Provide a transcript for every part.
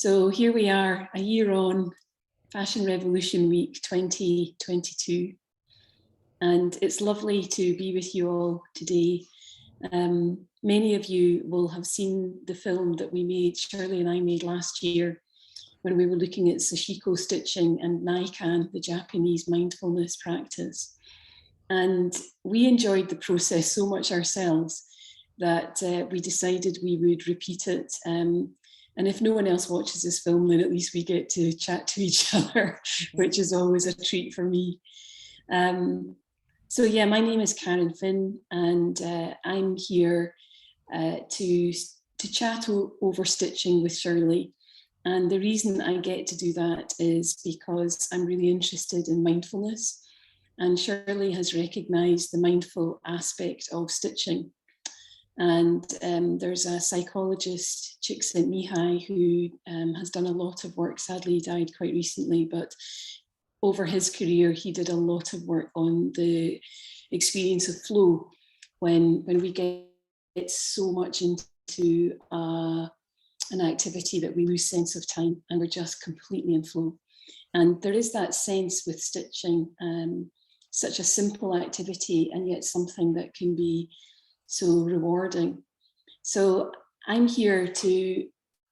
So here we are, a year on, Fashion Revolution Week 2022. And it's lovely to be with you all today. Many of you will have seen the film that we made, Shirley and I made last year, when we were looking at Sashiko stitching and Naikan, the Japanese mindfulness practice. And we enjoyed the process so much ourselves that we decided we would repeat it. And if no one else watches this film, then at least we get to chat to each other, which is always a treat for me. So yeah, my name is Karen Finn, and I'm here to chat over stitching with Shirley. And the reason I get to do that is because I'm really interested in mindfulness. And Shirley has recognised the mindful aspect of stitching. And there's a psychologist, Csikszentmihalyi, who has done a lot of work, sadly died quite recently, but over his career, he did a lot of work on the experience of flow when we get so much into an activity that we lose sense of time and we're just completely in flow. And there is that sense with stitching, such a simple activity and yet something that can be so rewarding. So I'm here to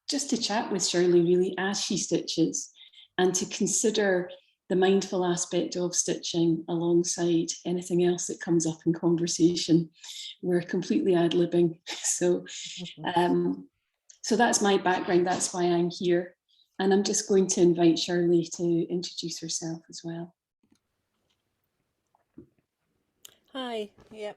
chat with Shirley really as she stitches and to consider the mindful aspect of stitching alongside anything else that comes up in conversation. We're completely ad-libbing. So that's my background. That's why I'm here. And I'm just going to invite Shirley to introduce herself as well. Hi, yep.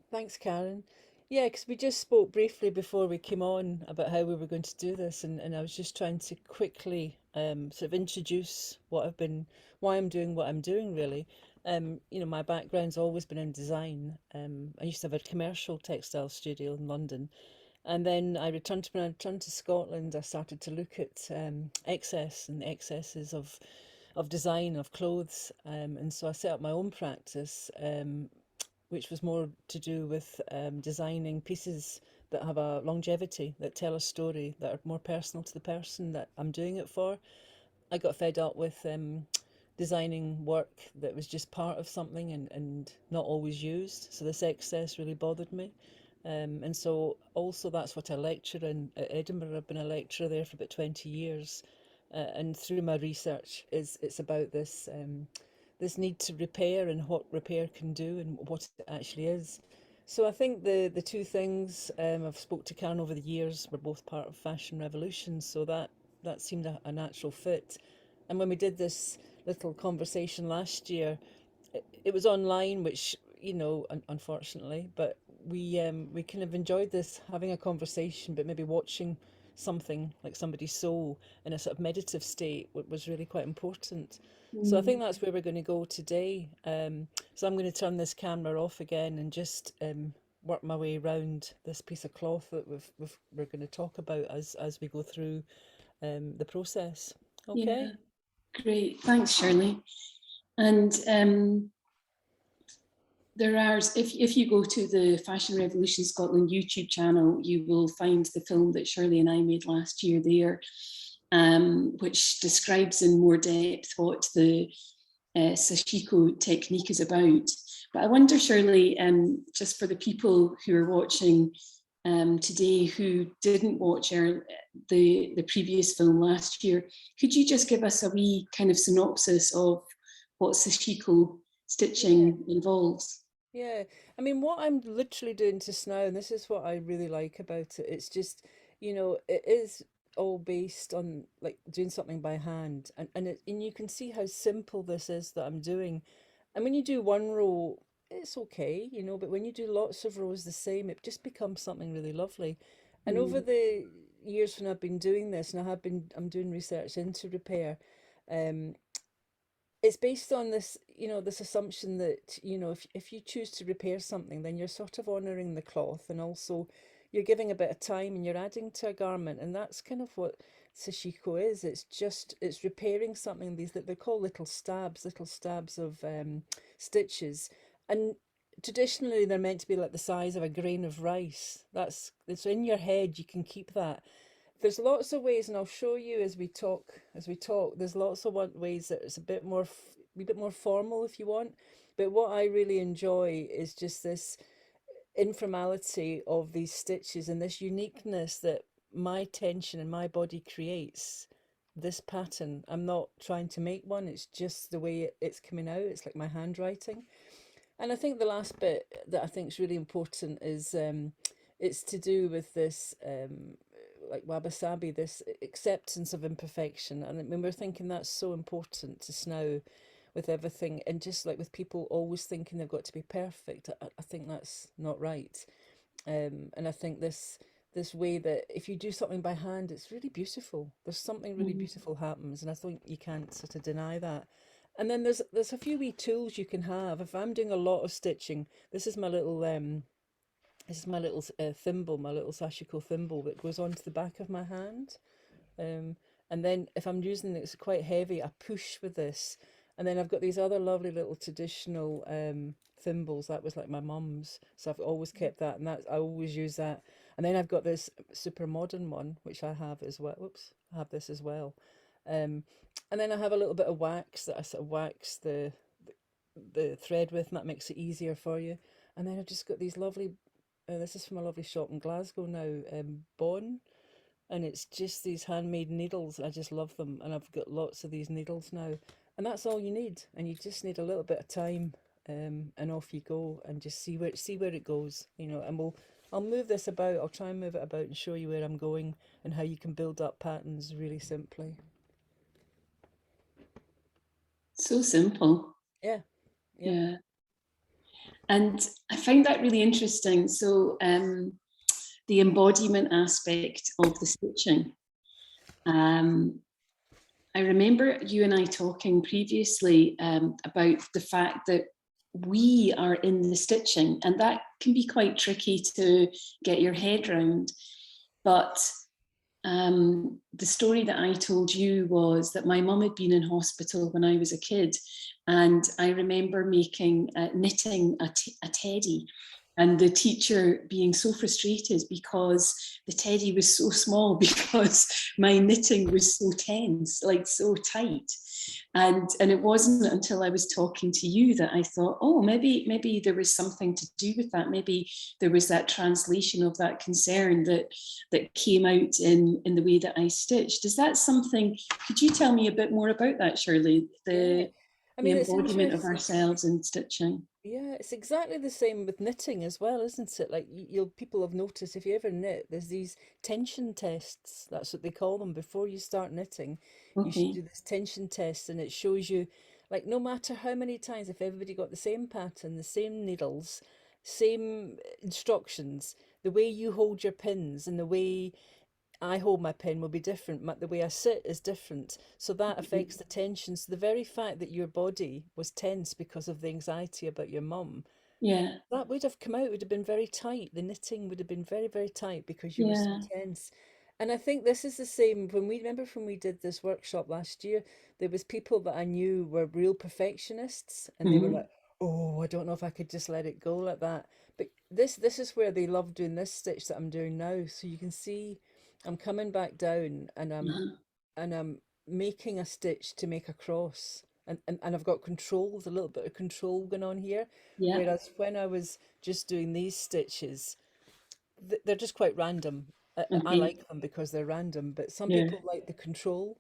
Thanks, Karen. Yeah, because we just spoke briefly before we came on about how we were going to do this, and I was just trying to quickly sort of introduce why I'm doing what I'm doing, really. My background's always been in design. I used to have a commercial textile studio in London, and then when I returned to Scotland, I started to look at excess and excesses of design of clothes, and so I set up my own practice, which was more to do with designing pieces that have a longevity, that tell a story, that are more personal to the person that I'm doing it for. I got fed up with designing work that was just part of something and not always used. So this excess really bothered me. And so also that's what I lecture in at Edinburgh. I've been a lecturer there for about 20 years. And through my research it's about this need to repair and what repair can do and what it actually is. So I think the two things I've spoke to Karen over the years were both part of Fashion Revolution, so that seemed a natural fit. And when we did this little conversation last year, it was online, which unfortunately, but we kind of enjoyed this having a conversation, but maybe watching something like somebody sew in a sort of meditative state was really quite important. So I think that's where we're going to go today. So I'm going to turn this camera off again and just work my way around this piece of cloth that we're going to talk about as we go through the process. Okay. Yeah, great. Thanks, Shirley. And there are, if you go to the Fashion Revolution Scotland YouTube channel, you will find the film that Shirley and I made last year there, which describes in more depth what the Sashiko technique is about. But I wonder, Shirley, just for the people who are watching today who didn't watch the previous film last year, could you just give us a wee kind of synopsis of what Sashiko stitching involves? Yeah, I mean, what I'm literally doing just now, and this is what I really like about it, it's just, it is all based on like doing something by hand, and you can see how simple this is that I'm doing. And when you do one row, it's okay, but when you do lots of rows the same, it just becomes something really lovely. And over Mm, the years when I've been doing this, and I'm doing research into repair, um, it's based on this assumption that if you choose to repair something, then you're sort of honoring the cloth, and also you're giving a bit of time and you're adding to a garment, and that's kind of what sashiko is. It's repairing something. These that they call little stabs of stitches, and traditionally they're meant to be like the size of a grain of rice. That's it's in your head. You can keep that there's lots of ways, and I'll show you as we talk. There's lots of ways that it's a bit more formal if you want. But what I really enjoy is just this informality of these stitches and this uniqueness that my tension in my body creates this pattern. I'm not trying to make one, it's just the way it's coming out. It's like my handwriting. And I think the last bit that I think is really important is it's to do with this like wabi-sabi, this acceptance of imperfection. And I mean, we're thinking that's so important to Snow with everything, and just like with people always thinking they've got to be perfect. I think that's not right. And I think this way that if you do something by hand, it's really beautiful. There's something really Mhm. beautiful happens, and I think you can't sort of deny that. And then there's a few wee tools you can have. If I'm doing a lot of stitching, this is my little thimble, my little Sashiko thimble that goes onto the back of my hand. Um, and then if I'm using it, it's quite heavy, I push with this. And then I've got these other lovely little traditional thimbles. That was like my mum's. So I've always kept that, and I always use that. And then I've got this super modern one, which I have as well. Whoops, I have this as well. Um, and then I have a little bit of wax that I sort of wax the thread with, and that makes it easier for you. And then I've just got these lovely, this is from a lovely shop in Glasgow now, Bon, and it's just these handmade needles. I just love them, and I've got lots of these needles now, and that's all you need. And you just need a little bit of time, and off you go, and just see where it goes, you know. And I'll move this about. I'll try and move it about and show you where I'm going and how you can build up patterns really simply. So simple. Yeah, yep. Yeah. And I find that really interesting. So the embodiment aspect of the stitching. Um, I remember you and I talking previously about the fact that we are in the stitching, and that can be quite tricky to get your head around. But the story that I told you was that my mum had been in hospital when I was a kid, and I remember knitting a teddy, and the teacher being so frustrated because the teddy was so small because my knitting was so tense, like so tight. And it wasn't until I was talking to you that I thought, oh, maybe there was something to do with that. Maybe there was that translation of that concern that came out in the way that I stitched. Is that something? Could you tell me a bit more about that, Shirley? Yeah. I The mean, it's embodiment of interesting. ourselves in stitching. Yeah, it's exactly the same with knitting as well, isn't it? Like you'll people have noticed if you ever knit, there's these tension tests. That's what they call them. Before you start knitting, you should Okay. do this tension test, and it shows you, like, no matter how many times, if everybody got the same pattern, the same needles, same instructions, the way you hold your pins and the way I hold my pen will be different. The way I sit is different. So that affects the tension. So the very fact that your body was tense because of the anxiety about your mum, Yeah. that would have come out, would have been very tight. The knitting would have been very, very tight because you were so Yeah. tense. And I think this is the same when we did this workshop last year, there was people that I knew were real perfectionists, and they were Mhm. like, oh, I don't know if I could just let it go like that. But this is where they love doing this stitch that I'm doing now. So you can see I'm coming back down, Uh-huh. and I'm making a stitch to make a cross. And I've got control, there's a little bit of control going on here. Yeah. Whereas when I was just doing these stitches, they're just quite random. I Okay. like them because they're random, but some Yeah. people like the control.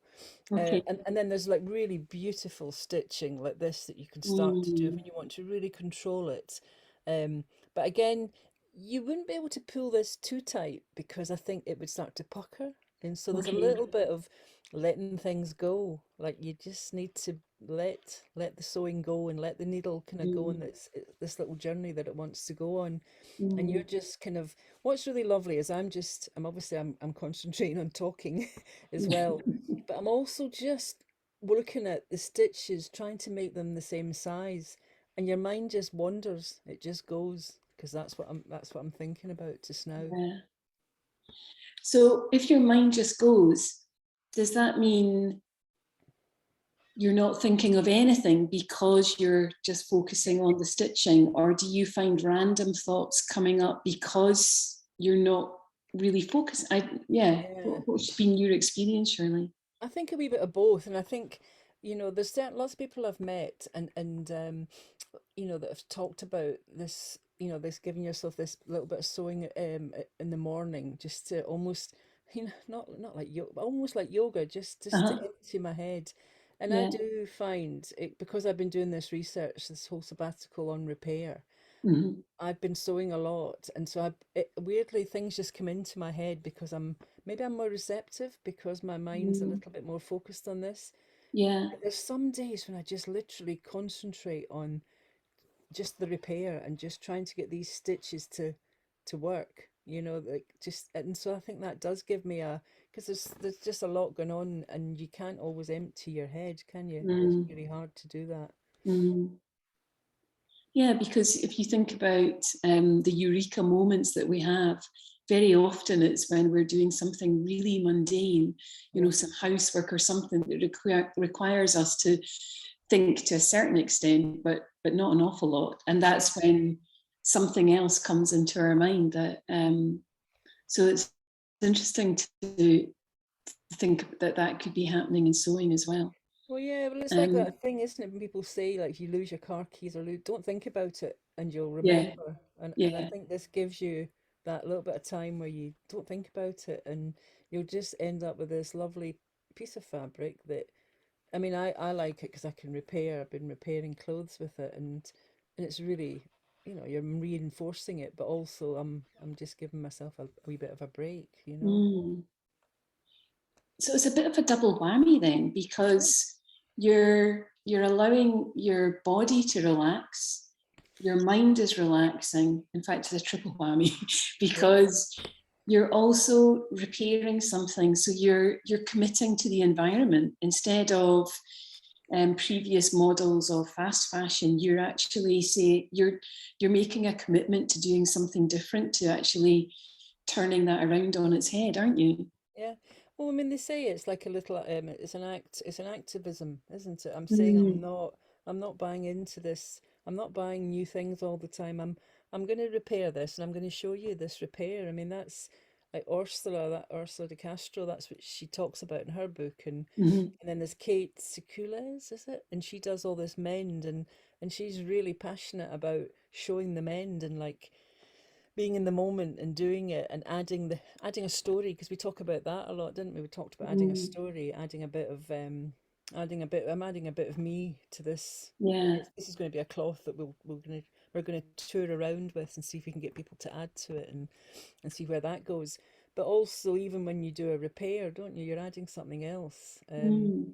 Okay. And then there's like really beautiful stitching like this that you can start to do Mm. when you want to really control it. Um, but again, you wouldn't be able to pull this too tight because I think it would start to pucker. And so there's a Okay. little bit of letting things go. Like you just need to let the sewing go and let the needle kind of go on Mm. this little journey that it wants to go on. And you're Mm. just kind of, what's really lovely is I'm concentrating on talking as well, but I'm also just looking at the stitches, trying to make them the same size, and your mind just wanders. It just goes because that's what I'm thinking about just now. Yeah. So if your mind just goes, does that mean you're not thinking of anything because you're just focusing on the stitching? Or do you find random thoughts coming up because you're not? really focus. Yeah. What's been your experience, Shirley? I think a wee bit of both, and I think, there's certain lots of people I've met and that have talked about this, this giving yourself this little bit of sewing in the morning, just to almost, not like yoga, but almost like yoga, just to Uh-huh. empty my head. And I Yeah. do find it, because I've been doing this research, this whole sabbatical on repair. Hmm. I've been sewing a lot, and so weirdly things just come into my head because maybe I'm more receptive because my mind's a Mm. little bit more focused on this. Yeah. But there's some days when I just literally concentrate on just the repair and just trying to get these stitches to work. Like just, and so I think that does give me because there's just a lot going on, and you can't always empty your head, can you? It's Mm. really hard to do that. Mm. Yeah, because if you think about the eureka moments that we have, very often it's when we're doing something really mundane, Yeah. some housework or something that requires us to think to a certain extent, but not an awful lot. And Yeah. that's when something else comes into our mind. So it's interesting to think that could be happening in sewing as well. Well, yeah, well, it's like Um, that thing, isn't it? When people say, like, if you lose your car keys or don't think about it and you'll yeah, remember. And I yeah. think this gives you that little bit of time where you don't think about it, and you'll just end up with this lovely piece of fabric that, I mean, I like it because I can repair. I've been repairing clothes with it, and it's really, you're reinforcing it, but also I'm just giving myself a wee bit of a break. Mm. So it's a bit of a double whammy then, because you're allowing your body to relax, your mind is relaxing. In fact, it's a triple whammy Yeah, because you're also repairing something. So you're committing to the environment instead of previous models of fast fashion. You're actually you're making a commitment to doing something different, to actually turning that around on its head, aren't you? yeah. Well, I mean, they say it's like a little, it's an activism, isn't it? I'm saying Mm. I'm not buying into this. I'm not buying new things all the time. I'm going to repair this, and I'm going to show you this repair. I mean, that's like Ursula de Castro. That's what she talks about in her book, Mhm. and then there's Kate Sikules, is it? And she does all this mend, and she's really passionate about showing the mend and like being in the moment and doing it and adding a story, because we talk about that a lot, didn't we? We talked about adding a Mm. story, adding a bit of I'm adding a bit of me to this. Yeah. This is going to be a cloth that we're going to tour around with and see if we can get people to add to it, and see where that goes. But also, even when you do a repair, don't you, you're adding something else, Mm.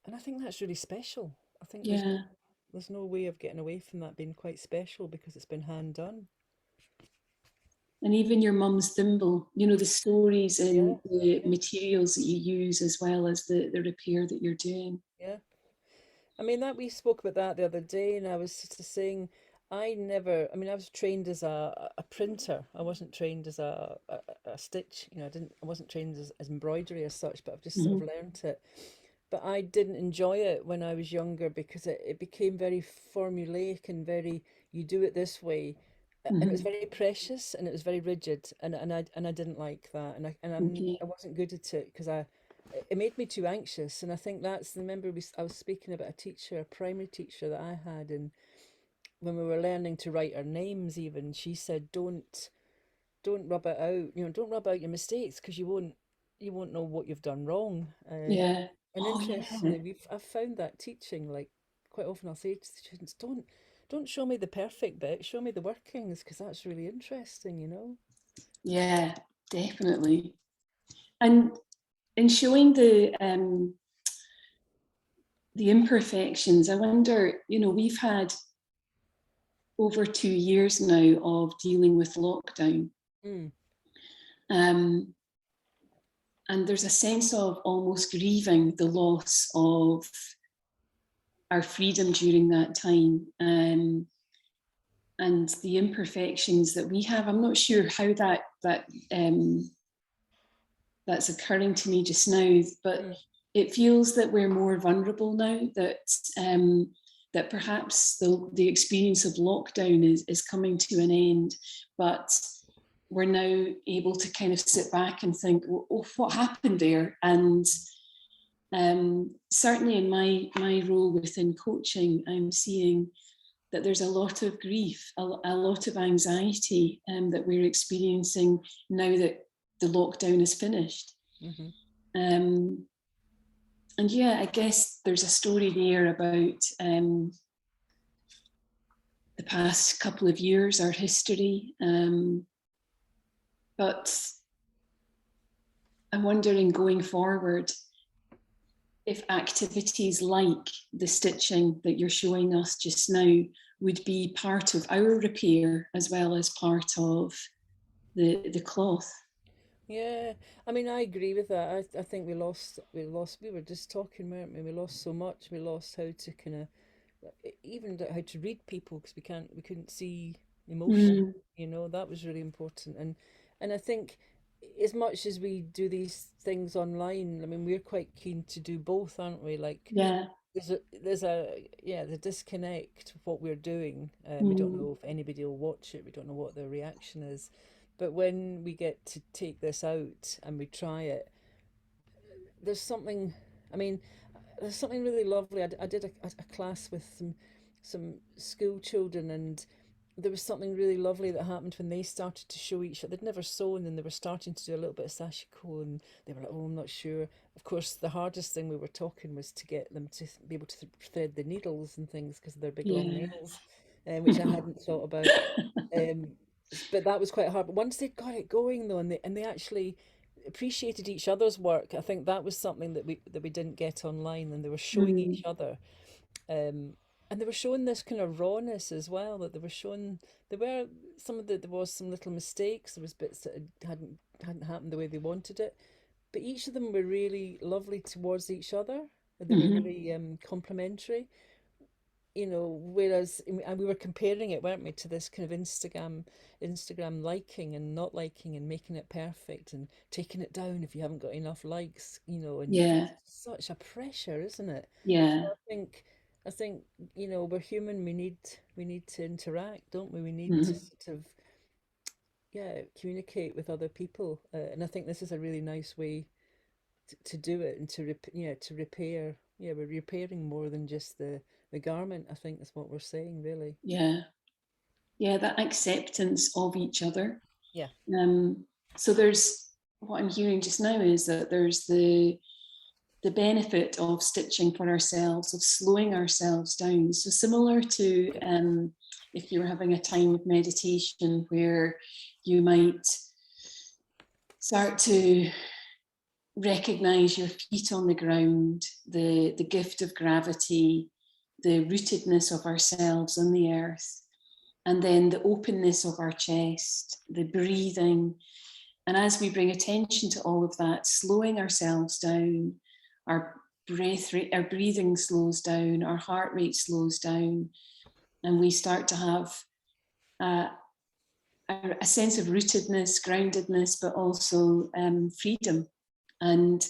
and I think that's really special. I think Yeah. there's no way of getting away from that being quite special because it's been hand done. And even your mum's thimble, the stories Yeah, and the yeah, materials that you use, as well as the repair that you're doing. yeah. I mean, that we spoke about that the other day, and I was just saying, I mean, I was trained as a printer. I wasn't trained as a stitch. I wasn't trained as embroidery as such, but I've just sort of Mhm. learnt it. But I didn't enjoy it when I was younger because it became very formulaic and very, you do it this way. And it was Mhm. very precious and it was very rigid, and I didn't like that, Okay. I wasn't good at it because it made me too anxious. And I think that's, remember, I was speaking about a teacher, a primary teacher that I had, and when we were learning to write our names, even, she said, don't rub it out, don't rub out your mistakes, because you won't know what you've done wrong. Yeah. And Oh interestingly, yeah. I've found that teaching, like, quite often I'll say to students, don't show me the perfect bit, show me the workings, because that's really interesting. Yeah. Definitely. And in showing the imperfections, I wonder. We've had over 2 years now of dealing with lockdown. Mm, Um, and there's a sense of almost grieving the loss of our freedom during that time, and the imperfections that we have. I'm not sure how um, that's occurring to me just now, but mm, it feels that we're more vulnerable now. That perhaps the experience of lockdown is coming to an end, but we're now able to kind of sit back and think, oh, what happened there? And certainly in my role within coaching, I'm seeing that there's a lot of grief, a lot of anxiety that we're experiencing now that the lockdown is finished. Mm-hmm. And yeah, I guess there's a story there about the past couple of years, our history. But I'm wondering going forward if activities like the stitching that you're showing us just now would be part of our repair as well as part of the cloth. Yeah, I mean, I agree with that. I think we were just talking, weren't we? We lost so much. We lost how to kind of, even how to read people because we couldn't see emotion. Mm, That was really important. And I think as much as we do these things online, I mean, we're quite keen to do both, aren't we? Like, yeah. there's the disconnect of what we're doing. We don't Mm, know if anybody will watch it. We don't know what their reaction is. But when we get to take this out and we try it, there's something. I mean, there's something really lovely. I did a class with some school children, and there was something really lovely that happened when they started to show each other. They'd never sewn, and they were starting to do a little bit of sashiko, and they were like, "Oh, I'm not sure." Of course, the hardest thing we were talking was to get them to be able to thread the needles and things because of their big long yeah. nails, which I hadn't thought about. Um, but that was quite hard. But once they'd got it going though, and they actually appreciated each other's work, I think that was something that we didn't get online, and they were showing each Mm, other, um, and they were showing this kind of rawness as well. That they were showing there were there was some little mistakes. There was bits that hadn't happened the way they wanted it, but each of them were really lovely towards each other. They were mhm. really complimentary, whereas and we were comparing it, weren't we, to this kind of Instagram liking and not liking and making it perfect and taking it down if you haven't got enough likes, and Yeah, it's such a pressure, isn't it? So yeah. I think we're human. We need to interact, don't we? We need to Mhm. sort of, yeah, communicate with other people, and I think this is a really nice way to do it and to repair. Yeah, we're repairing more than just the garment. I think is what we're saying, really. Yeah, yeah, that acceptance of each other. Yeah, Um, so there's what I'm hearing just now is that there's the benefit of stitching for ourselves, of slowing ourselves down. So similar to yeah, if you're having a time of meditation where you might start to recognize your feet on the ground, the gift of gravity, the rootedness of ourselves on the earth, and then the openness of our chest, the breathing. And as we bring attention to all of that, slowing ourselves down, our breath rate, our breathing slows down, our heart rate slows down, and we start to have a, a sense of rootedness, groundedness, but also freedom. And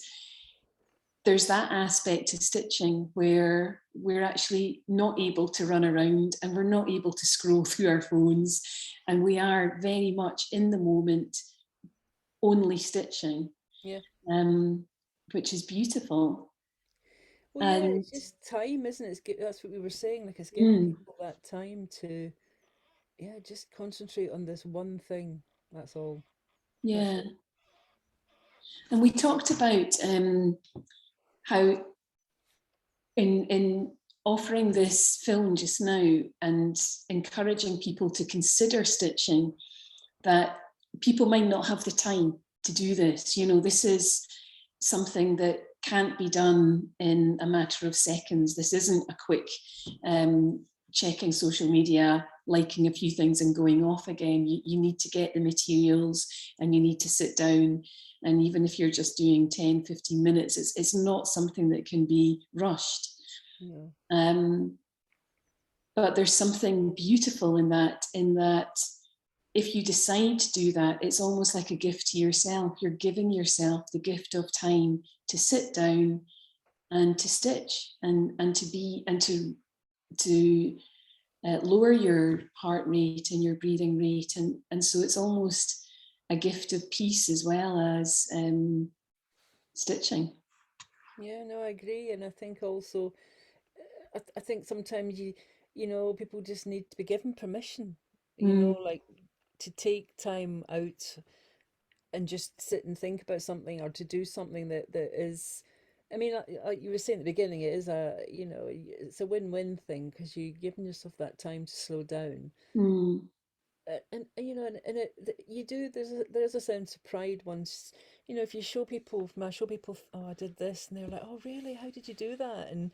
there's that aspect to stitching where we're actually not able to run around and we're not able to scroll through our phones, and we are very much in the moment, only stitching, yeah. um, which is beautiful. Well, yeah, And it's just time, isn't it? That's what we were saying. Like, it's giving mm, people that time to, yeah, just concentrate on this one thing. That's all. That's yeah, it. and we talked about how in offering this film just now and encouraging people to consider stitching, that people might not have the time to do this. This is something that can't be done in a matter of seconds. This isn't a quick checking social media, liking a few things and going off again. You need to get the materials and you need to sit down. And even if you're just doing 10, 15 minutes, it's not something that can be rushed. No. Um, but there's something beautiful in that if you decide to do that, it's almost like a gift to yourself. You're giving yourself the gift of time to sit down and to stitch and to be and to lower your heart rate and your breathing rate, and so it's almost a gift of peace as well as stitching. Yeah, no, I agree. And I think also, I think sometimes people just need to be given permission, Mm, like to take time out and just sit and think about something or to do something that is, I mean, like you were saying at the beginning, it is it's a win-win thing because you're giving yourself that time to slow down. mm, You do, there's a sense of pride once, if you show people, when I show people, oh, I did this, and they're like, oh, really? How did you do that? And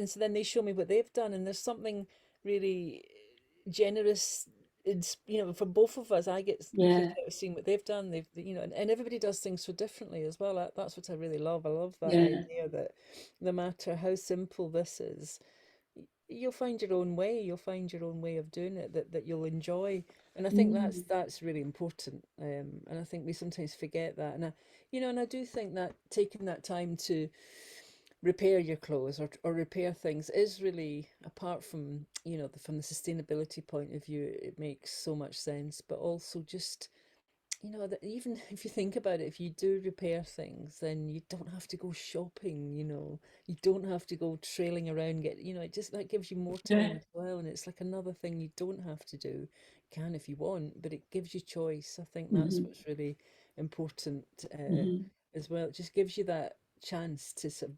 so then they show me what they've done, and there's something really generous. It's, for both of us, I get the kick yeah, out of seeing what they've done. And everybody does things so differently as well. That's what I really love. I love that yeah. idea that no matter how simple this is, you'll find your own way. You'll find your own way of doing it that you'll enjoy. And I think Mm, that's really important. And I think we sometimes forget that. And I do think that taking that time to repair your clothes or repair things is really, apart from from the sustainability point of view, it makes so much sense. But also just that even if you think about it, if you do repair things, then you don't have to go shopping, you don't have to go trailing around, it just, that gives you more time yeah. as well. And it's like another thing you don't have to do. You can if you want, but it gives you choice. I think that's Hmm. what's really important, Hmm. as well. It just gives you that chance to sort of,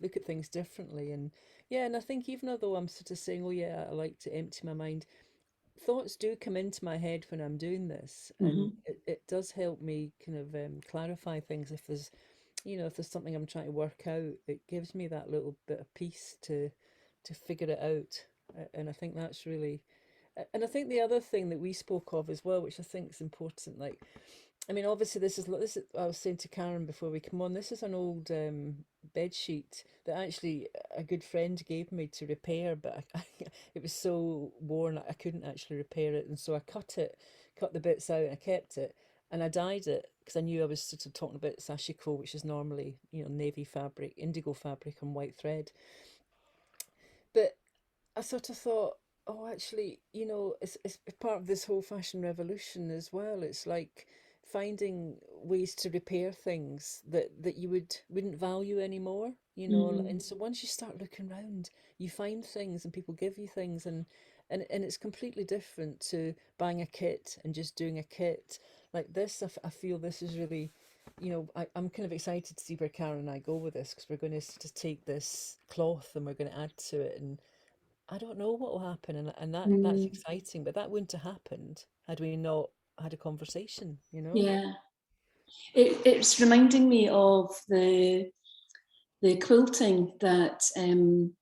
look at things differently. And yeah, and I think even although I'm sort of saying, oh yeah, I like to empty my mind, thoughts do come into my head when I'm doing this, and Hmm. it does help me kind of clarify things. If there's something I'm trying to work out, it gives me that little bit of peace to figure it out. And I think that's really, and I think the other thing that we spoke of as well, which I think is important, like, I mean, obviously, this is. I was saying to Karen before we come on. This is an old bed sheet that actually a good friend gave me to repair, but it was so worn I couldn't actually repair it, and so I cut the bits out, and I kept it, and I dyed it because I knew I was sort of talking about Sashiko, which is normally navy fabric, indigo fabric, and white thread, but I sort of thought, oh, actually, it's part of this whole fashion revolution as well. It's like finding ways to repair things that you wouldn't value anymore, Hmm. And so once you start looking around, you find things and people give you things, and it's completely different to buying a kit and just doing a kit like this. I feel this is really, I'm kind of excited to see where Karen and I go with this because we're going to sort of take this cloth and we're going to add to it, and I don't know what will happen, and that's Mm, exciting. But that wouldn't have happened had we not had a conversation. yeah. It's reminding me of the quilting that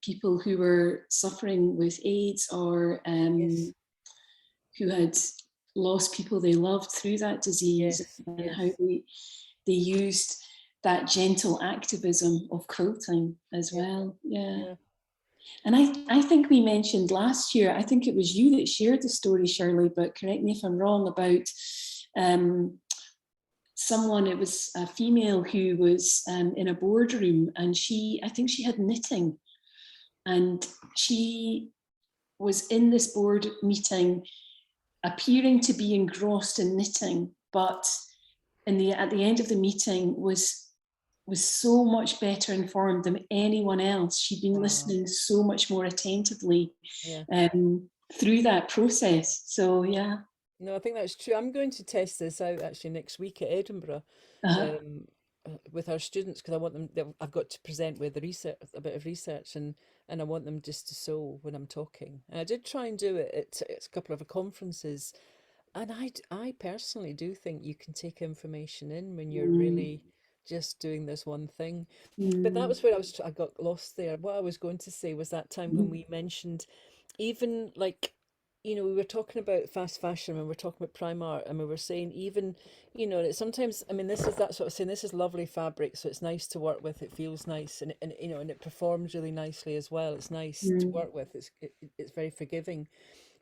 people who were suffering with AIDS or Yes, who had lost people they loved through that disease, yes, and how yes, they used that gentle activism of quilting as yeah, well. Yeah. yeah. And I think we mentioned last year, I think it was you that shared the story, Shirley, but correct me if I'm wrong, about um, someone, it was a female who was in a boardroom, and I think she had knitting, and she was in this board meeting appearing to be engrossed in knitting, but at the end of the meeting was so much better informed than anyone else. She'd been Wow, listening so much more attentively yeah. through that process. So yeah. No, I think that's true. I'm going to test this out actually next week at Edinburgh, Uh-huh. um, with our students because I want them. I've got to present with the research, a bit of research, and I want them just to sew when I'm talking. And I did try and do it at a couple of conferences. And I personally do think you can take information in when you're Mm, really just doing this one thing. But that mm, was where I got lost there. What I was going to say was that time when mm, we mentioned, even like, we were talking about fast fashion and we were talking about Primark, and we were saying even, that sometimes, I mean, this is that sort of saying, this is lovely fabric, so it's nice to work with, it feels nice, and it performs really nicely as well. It's nice to mm, work with. It's very forgiving.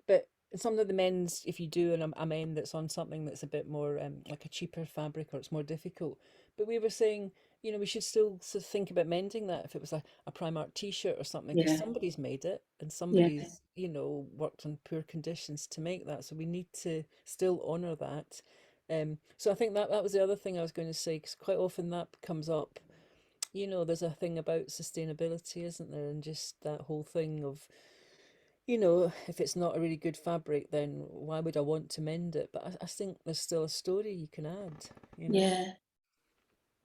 But some of the men's, if you do a men that's on something that's a bit more like a cheaper fabric or it's more difficult. But we were saying, we should still sort of think about mending that if it was a Primark t-shirt or something, because yeah, somebody's made it and yeah, somebody's, worked on poor conditions to make that. So we need to still honour that. So I think that was the other thing I was going to say, because quite often that comes up. There's a thing about sustainability, isn't there? And just that whole thing of, if it's not a really good fabric, then why would I want to mend it? But I think there's still a story you can add. Yeah,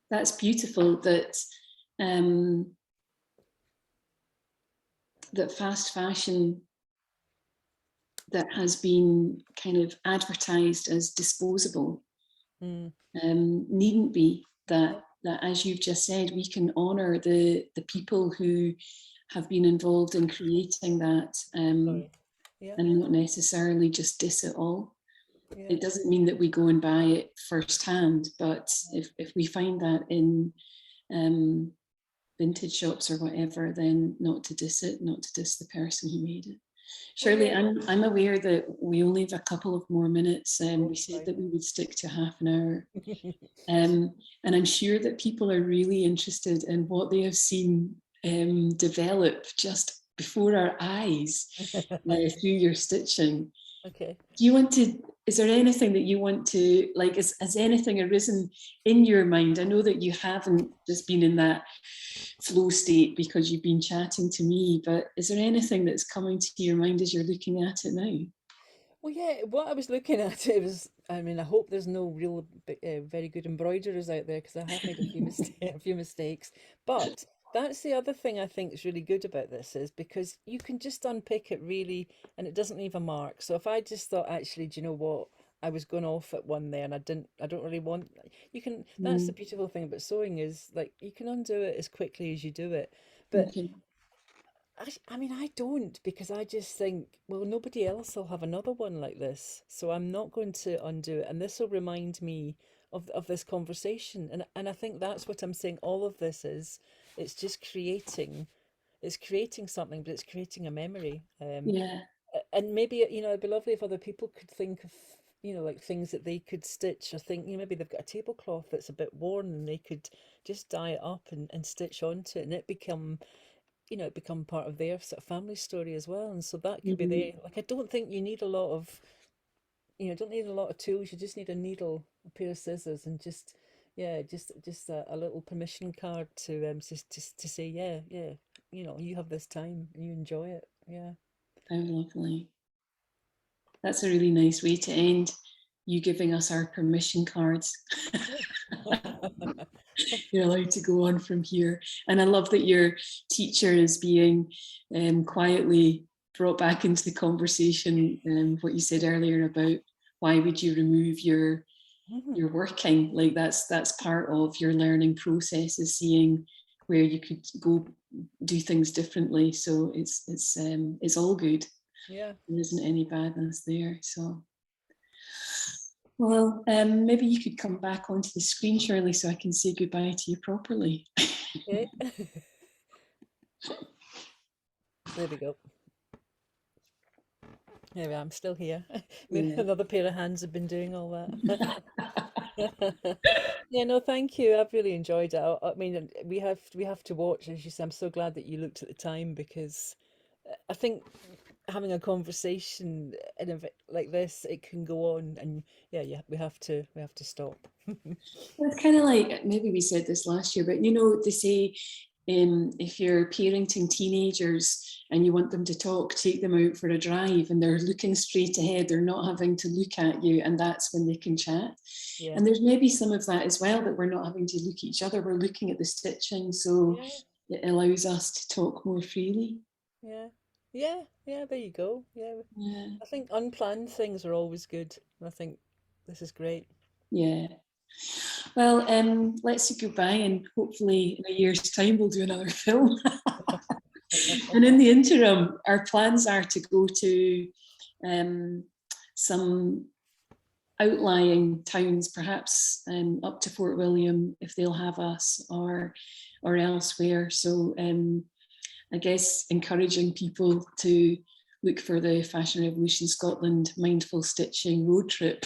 that's beautiful that that fast fashion that has been kind of advertised as disposable Mm, needn't be. yeah, That, as you've just said, we can honour the people who have been involved in creating that, sorry. Yeah, and not necessarily just diss it all. yeah, It doesn't mean that we go and buy it firsthand, but yeah. if we find that in um, vintage shops or whatever, then not to diss it, not to diss the person who made it. Well, Shirley, yeah. I'm aware that we only have a couple of more minutes. Oh, We said right. that we would stick to half an hour. And I'm sure that people are really interested in what they have seen develop just before our eyes through your stitching. Okay. Do you want to, is there anything that you want to, like, has anything arisen in your mind? I know that you haven't just been in that flow state because you've been chatting to me, but is there anything that's coming to your mind as you're looking at it now? Well, yeah, what I was looking at, it was, I mean, I hope there's no real very good embroiderers out there, because I have made a few a few mistakes. But that's the other thing I think is really good about this, is because you can just unpick it really, and it doesn't leave a mark. So if I just thought, actually, do you know what? I was going off at one there, and I don't really want, you can, that's the Mm, beautiful thing about sewing, is like you can undo it as quickly as you do it. But okay. I mean, I don't, because I just think, well, nobody else will have another one like this, so I'm not going to undo it. And this will remind me of this conversation. And I think that's what I'm saying. All of this is, it's just it's creating something, but it's creating a memory. Yeah. And maybe, it'd be lovely if other people could think of, like things that they could stitch, or think, maybe they've got a tablecloth that's a bit worn, and they could just dye it up and stitch onto it, and it become part of their sort of family story as well. And so that could be Mhm. there. Like, I don't think you need a lot of, don't need a lot of tools. You just need a needle, a pair of scissors, and just, yeah, just a little permission card to say, yeah, yeah, you have this time, you enjoy it. Yeah. How lovely. That's a really nice way to end, you giving us our permission cards. You're allowed to go on from here. And I love that your teacher is being quietly brought back into the conversation. What you said earlier about why would you remove your working, like that's part of your learning process, is seeing where you could go do things differently. So it's all good. Yeah. There isn't any badness there. So well, maybe you could come back onto the screen, Shirley, so I can say goodbye to you properly. Okay. There we go. There we are. I'm still here. Yeah. Another pair of hands have been doing all that. Yeah, no, thank you. I've really enjoyed it. I mean, we have to watch, as you said. I'm so glad that you looked at the time, because I think having a conversation like this, it can go on, and yeah, we have to stop. Well, it's kind of like, maybe we said this last year, but they say if you're parenting teenagers and you want them to talk, take them out for a drive and they're looking straight ahead, they're not having to look at you, and that's when they can chat. Yeah, And there's maybe some of that as well, that we're not having to look at each other, we're looking at the stitching, so yeah, it allows us to talk more freely. yeah, yeah, yeah. There you go. Yeah, Yeah, I think unplanned things are always good. I think this is great. yeah. Well, let's say goodbye, and hopefully in a year's time we'll do another film. And in the interim, our plans are to go to some outlying towns, perhaps up to Fort William, if they'll have us, or elsewhere. So I guess encouraging people to look for the Fashion Revolution Scotland Mindful Stitching road trip.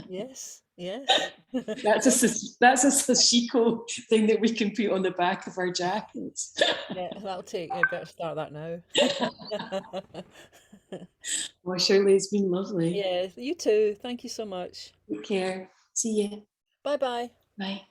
Yes, yes. That's a Well, that's a Sashiko thing that we can put on the back of our jackets. yeah, that'll take. Yeah, better start that now. Well, Shirley, it's been lovely. Yeah, you too. Thank you so much. Take care. See you. Bye bye. Bye.